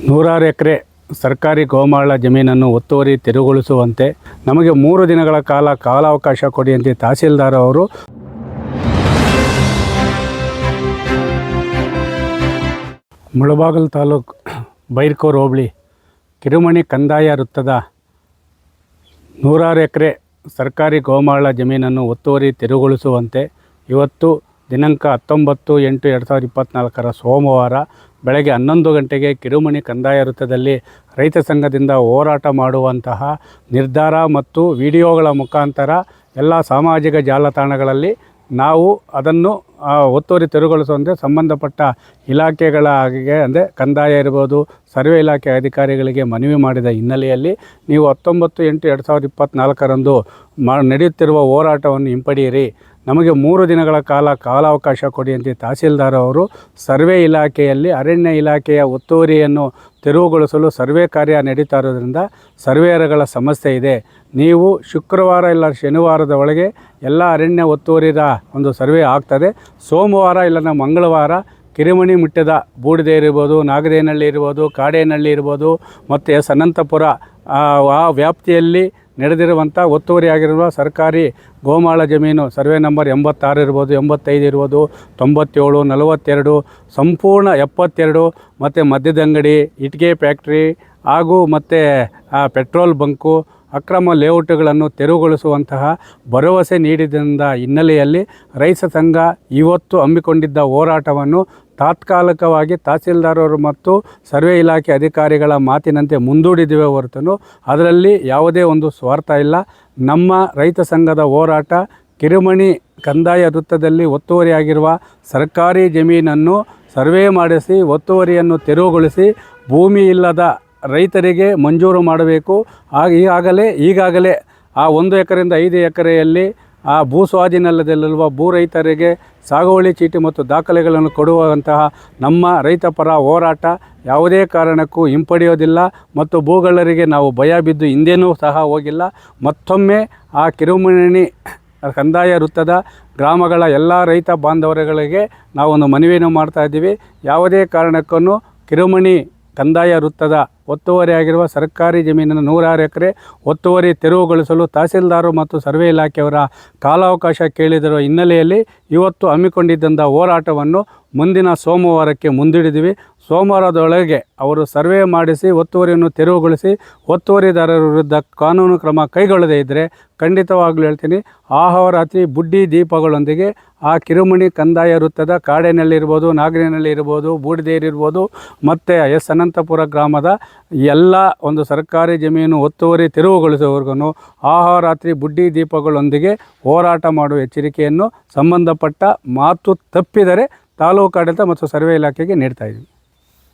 100 ಎಕರೆ ಸರ್ಕಾರಿ ಗೋಮಾಳ ಜಮೀನನ್ನು ಒತ್ತುವರಿ ತೆರವುಗೊಳಿಸುವಂತೆ ನಮಗೆ 3 ದಿನಗಳ ಕಾಲಾವಕಾಶ ಕೊಡಿಯಂತೆ ತಹಸೀಲ್ದಾರ್ ಅವರು ಮುಳಬಾಗಿಲು ತಾಲೂಕು ಬೈರ್ಕೋರ್ ಹೋಬಳಿ ಕಿರುಮಣಿ ಕಂದಾಯ ವೃತ್ತದ 100 ಎಕರೆ ಸರ್ಕಾರಿ ಗೋಮಾಳ ಜಮೀನನ್ನು ಒತ್ತುವರಿ ತೆರವುಗೊಳಿಸುವಂತೆ ಇವತ್ತು ದಿನಾಂಕ 19/8/2024 ಸೋಮವಾರ ಬೆಳಗ್ಗೆ 11 ಗಂಟೆಗೆ ಕಿರುಮಣಿ ಕಂದಾಯ ವೃತ್ತದಲ್ಲಿ ರೈತ ಸಂಘದಿಂದ ಹೋರಾಟ ಮಾಡುವಂತಹ ನಿರ್ಧಾರ ಮತ್ತು ವಿಡಿಯೋಗಳ ಮುಖಾಂತರ ಎಲ್ಲ ಸಾಮಾಜಿಕ ಜಾಲತಾಣಗಳಲ್ಲಿ ನಾವು ಅದನ್ನು ಒತ್ತುವರಿ ತೆರವುಗೊಳಿಸುವಂತೆ ಸಂಬಂಧಪಟ್ಟ ಇಲಾಖೆಗಳಿಗೆ ಅಂದರೆ ಕಂದಾಯ ಇರ್ಬೋದು, ಸರ್ವೆ ಇಲಾಖೆ ಅಧಿಕಾರಿಗಳಿಗೆ ಮನವಿ ಮಾಡಿದ ಹಿನ್ನೆಲೆಯಲ್ಲಿ ನೀವು 19/8/2024 ನಡೆಯುತ್ತಿರುವ ಹೋರಾಟವನ್ನು ಹಿಂಪಡೆಯಿರಿ, ನಮಗೆ 3 ದಿನಗಳ ಕಾಲಾವಕಾಶ ಕೊಡಿಯಂತೆ ತಹಸೀಲ್ದಾರ್ ಅವರು ಸರ್ವೆ ಇಲಾಖೆಯಲ್ಲಿ ಅರಣ್ಯ ಇಲಾಖೆಯ ಒತ್ತುವರಿಯನ್ನು ತೆರವುಗೊಳಿಸಲು ಸರ್ವೆ ಕಾರ್ಯ ನಡೀತಾ ಇರೋದ್ರಿಂದ ಸರ್ವೇಯರ್ಗಳ ಸಮಸ್ಯೆ ಇದೆ. ನೀವು ಶುಕ್ರವಾರ ಇಲ್ಲ ಶನಿವಾರದ ಒಳಗೆ ಎಲ್ಲ ಅರಣ್ಯ ಒತ್ತುವರಿದ ಒಂದು ಸರ್ವೆ ಆಗ್ತದೆ. ಸೋಮವಾರ ಇಲ್ಲ ಮಂಗಳವಾರ ಕಿರುಮಣಿ ಮುಟ್ಟದ ಬೂಡಿದೆ ಇರ್ಬೋದು, ನಾಗದೇನಹಳ್ಳಿ ಇರ್ಬೋದು, ಕಾಡೇನಹಳ್ಳಿ ಇರ್ಬೋದು ಮತ್ತು ಅನಂತಪುರ ಆ ವ್ಯಾಪ್ತಿಯಲ್ಲಿ ನಡೆದಿರುವಂಥ ಒತ್ತುವರಿಯಾಗಿರುವ ಸರ್ಕಾರಿ ಗೋಮಾಳ ಜಮೀನು ಸರ್ವೆ ನಂಬರ್ 86 ಇರ್ಬೋದು, 85 ಇರ್ಬೋದು, 97, 42, ಸಂಪೂರ್ಣ 72 ಮತ್ತು ಮದ್ಯದಂಗಡಿ, ಇಟ್ಟಿಗೆ ಫ್ಯಾಕ್ಟ್ರಿ ಹಾಗೂ ಮತ್ತು ಪೆಟ್ರೋಲ್ ಬಂಕು ಅಕ್ರಮ ಲೇಔಟ್ಗಳನ್ನು ತೆರವುಗೊಳಿಸುವಂತಹ ಭರವಸೆ ನೀಡಿದ ಹಿನ್ನೆಲೆಯಲ್ಲಿ ರೈತ ಸಂಘ ಇವತ್ತು ಹಮ್ಮಿಕೊಂಡಿದ್ದ ಹೋರಾಟವನ್ನು ತಾತ್ಕಾಲಿಕವಾಗಿ ತಹಸೀಲ್ದಾರರು ಮತ್ತು ಸರ್ವೆ ಇಲಾಖೆ ಅಧಿಕಾರಿಗಳ ಮಾತಿನಂತೆ ಮುಂದೂಡಿದ್ದೇವೆ ಹೊರತು ಅದರಲ್ಲಿ ಯಾವುದೇ ಒಂದು ಸ್ವಾರ್ಥ ಇಲ್ಲ. ನಮ್ಮ ರೈತ ಸಂಘದ ಹೋರಾಟ ಕಿರುಮಣಿ ಕಂದಾಯ ವೃತ್ತದಲ್ಲಿ ಒತ್ತುವರಿಯಾಗಿರುವ ಸರ್ಕಾರಿ ಜಮೀನನ್ನು ಸರ್ವೆ ಮಾಡಿಸಿ ಒತ್ತುವರಿಯನ್ನು ತೆರವುಗೊಳಿಸಿ ಭೂಮಿ ಇಲ್ಲದ ರೈತರಿಗೆ ಮಂಜೂರು ಮಾಡಬೇಕು. ಈಗಾಗಲೇ ಆ 1 ಎಕರೆಯಿಂದ 5 ಎಕರೆಯಲ್ಲಿ ಆ ಭೂ ಸ್ವಾಧೀನದಲ್ಲಿರುವ ಭೂ ರೈತರಿಗೆ ಸಾಗುವಳಿ ಚೀಟಿ ಮತ್ತು ದಾಖಲೆಗಳನ್ನು ಕೊಡುವಂತಹ ನಮ್ಮ ರೈತ ಪರ ಹೋರಾಟ ಯಾವುದೇ ಕಾರಣಕ್ಕೂ ಹಿಂಪಡೆಯೋದಿಲ್ಲ ಮತ್ತು ಭೂಗಳ್ಳರಿಗೆ ನಾವು ಭಯ ಬಿದ್ದು ಹಿಂದೇನೂ ಸಹ ಹೋಗಿಲ್ಲ. ಮತ್ತೊಮ್ಮೆ ಆ ಕಿರುಮಣಿ ಕಂದಾಯ ವೃತ್ತದ ಗ್ರಾಮಗಳ ಎಲ್ಲ ರೈತ ಬಾಂಧವರುಗಳಿಗೆ ನಾವೊಂದು ಮನವಿಯನ್ನು ಮಾಡ್ತಾಯಿದ್ದೀವಿ. ಯಾವುದೇ ಕಾರಣಕ್ಕೂ ಕಿರುಮಣಿ ಕಂದಾಯ ವೃತ್ತದ ಒತ್ತುವರಿಯಾಗಿರುವ ಸರ್ಕಾರಿ ಜಮೀನನ್ನು 106 ಎಕರೆ ಒತ್ತುವರಿ ತೆರವುಗೊಳಿಸಲು ತಹಸೀಲ್ದಾರು ಮತ್ತು ಸರ್ವೆ ಇಲಾಖೆಯವರ ಕಾಲಾವಕಾಶ ಕೇಳಿದಿರುವ ಹಿನ್ನೆಲೆಯಲ್ಲಿ ಇವತ್ತು ಹಮ್ಮಿಕೊಂಡಿದ್ದಂಥ ಹೋರಾಟವನ್ನು ಮುಂದಿನ ಸೋಮವಾರಕ್ಕೆ ಮುಂದೂಡಿದ್ದೀವಿ. ಸೋಮವಾರದೊಳಗೆ ಅವರು ಸರ್ವೆ ಮಾಡಿಸಿ ಒತ್ತುವರಿಯನ್ನು ತೆರವುಗೊಳಿಸಿ ಒತ್ತುವರಿದಾರರ ವಿರುದ್ಧ ಕಾನೂನು ಕ್ರಮ ಕೈಗೊಳ್ಳದೇ ಇದ್ದರೆ ಖಂಡಿತವಾಗ್ಲೂ ಹೇಳ್ತೀನಿ, ಆಹೋರಾತ್ರಿ ಬುಡ್ಡಿ ದೀಪಗಳೊಂದಿಗೆ ಆ ಕಿರುಮಣಿ ಕಂದಾಯ ವೃತ್ತದ ಕಾಡೇನಹಳ್ಳಿ ಇರ್ಬೋದು, ನಾಗರೇನಹಳ್ಳಿ ಇರ್ಬೋದು, ಬೂಡಿದೇರಿ ಇರ್ಬೋದು ಮತ್ತು ಅನಂತಪುರ ಗ್ರಾಮದ ಎಲ್ಲ ಒಂದು ಸರ್ಕಾರಿ ಜಮೀನು ಒತ್ತುವರಿ ತೆರವುಗೊಳಿಸುವವರೆಗೂ ಆಹೋರಾತ್ರಿ ಬುಡ್ಡಿ ದೀಪಗಳೊಂದಿಗೆ ಹೋರಾಟ ಮಾಡುವ ಎಚ್ಚರಿಕೆಯನ್ನು ಸಂಬಂಧಪಟ್ಟ ಮಾತು ತಪ್ಪಿದರೆ ತಾಲೂಕು ಆಡಳಿತ ಮತ್ತು ಸರ್ವೆ ಇಲಾಖೆಗೆ ನೀಡ್ತಾ ಇದ್ದೀವಿ.